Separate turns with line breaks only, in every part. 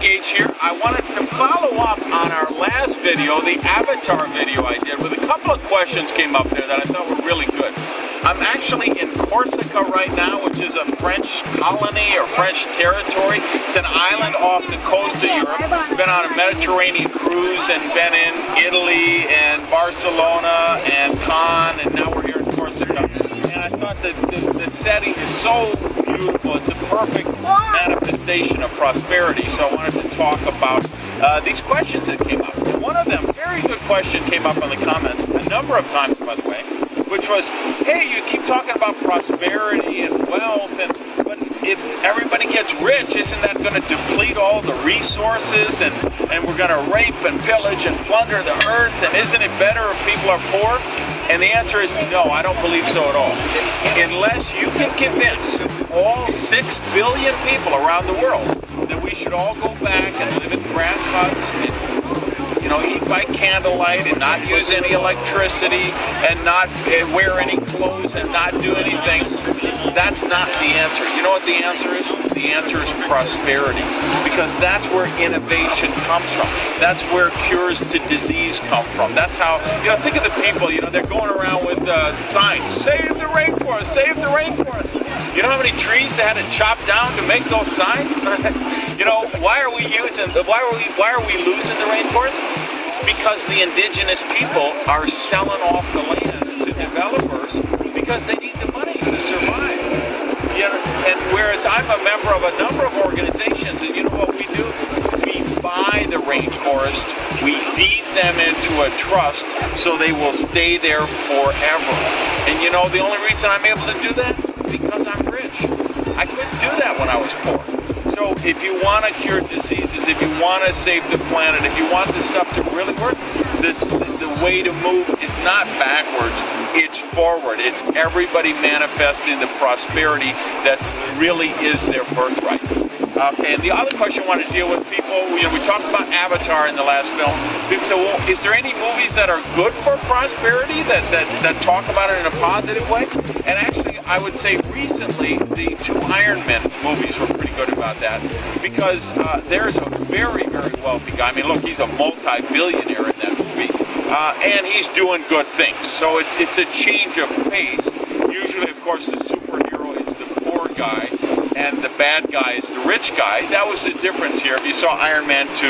Gage here. I wanted to follow up on our last video, the Avatar video I did, with a couple of questions came up there that I thought were really good. I'm actually in Corsica right now, which is a French colony or French territory. It's an island off the coast of Europe. Been on a Mediterranean cruise and been in Italy and Barcelona and Cannes, and now we're here in Corsica. And I thought that the setting is so beautiful. It's a perfect manifestation of prosperity. So I wanted to talk about these questions that came up. And one of them, very good question, came up in the comments a number of times, by the way, which was, hey, you keep talking about prosperity and wealth, but if everybody gets rich, isn't that going to deplete all the resources, and we're going to rape and pillage and plunder the earth, and isn't it better if people are poor? And the answer is no, I don't believe so at all. Unless you can convince all 6 billion people around the world that we should all go back and live in grass huts and eat by candlelight and not use any electricity and not wear any clothes and not do anything, that's not the answer. You know what the answer is? The answer is prosperity, because that's where innovation comes from. That's where cures to disease come from. That's how, think of the people, they're going around with signs, save the rainforest, save the rainforest. You know how many trees they had to chop down to make those signs? Why are we losing the rainforest? It's because the indigenous people are selling off the land to developers because they need the money to survive. And whereas I'm a member of a number of organizations, and you know what we do? We buy the rainforest, we deed them into a trust so they will stay there forever. And the only reason I'm able to do that? Because I'm rich. I couldn't do that when I was poor. So if you want to cure diseases, if you want to save the planet, if you want this stuff to really work, the way to move is not backwards, it's forward. It's everybody manifesting the prosperity that really is their birthright. Okay, and the other question I wanted to deal with people, we talked about Avatar in the last film. People say, well, is there any movies that are good for prosperity that talk about it in a positive way? And actually, I would say recently, the 2 Iron Man movies were pretty good about that, because there's a very, very wealthy guy. I mean, look, he's a multi-billionaire in that movie, and he's doing good things. So it's a change of pace. Usually, of course, the superhero is the poor guy, and the bad guy is the rich guy. That was the difference here. If you saw Iron Man 2,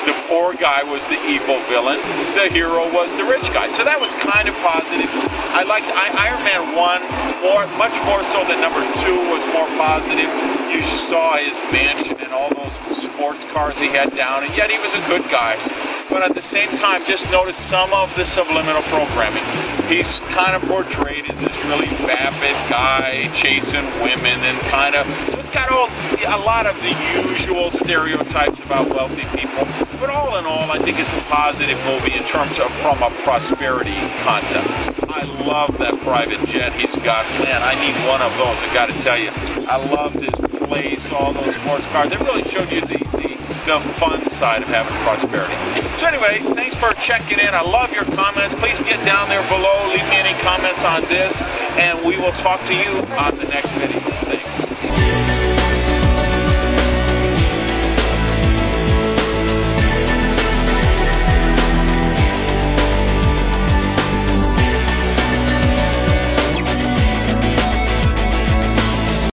the poor guy was the evil villain, the hero was the rich guy. So that was kind of positive. I liked Iron Man 1 much more so than number 2 was more positive. You saw his mansion and all those sports cars he had down, and yet he was a good guy. But at the same time, just notice some of the subliminal programming. He's kind of portrayed as this really vapid guy chasing women and so it's got a lot of the usual stereotypes about wealthy people. But all in all, I think it's a positive movie in terms of from a prosperity concept. I love that private jet he's got. Man, I need one of those, I got to tell you. I loved his place, all those sports cars. It really showed you the fun side of having prosperity. So anyway, thanks for checking in. I love your comments. Please get down there below. Leave me any comments on this, and we will talk to you on the next video.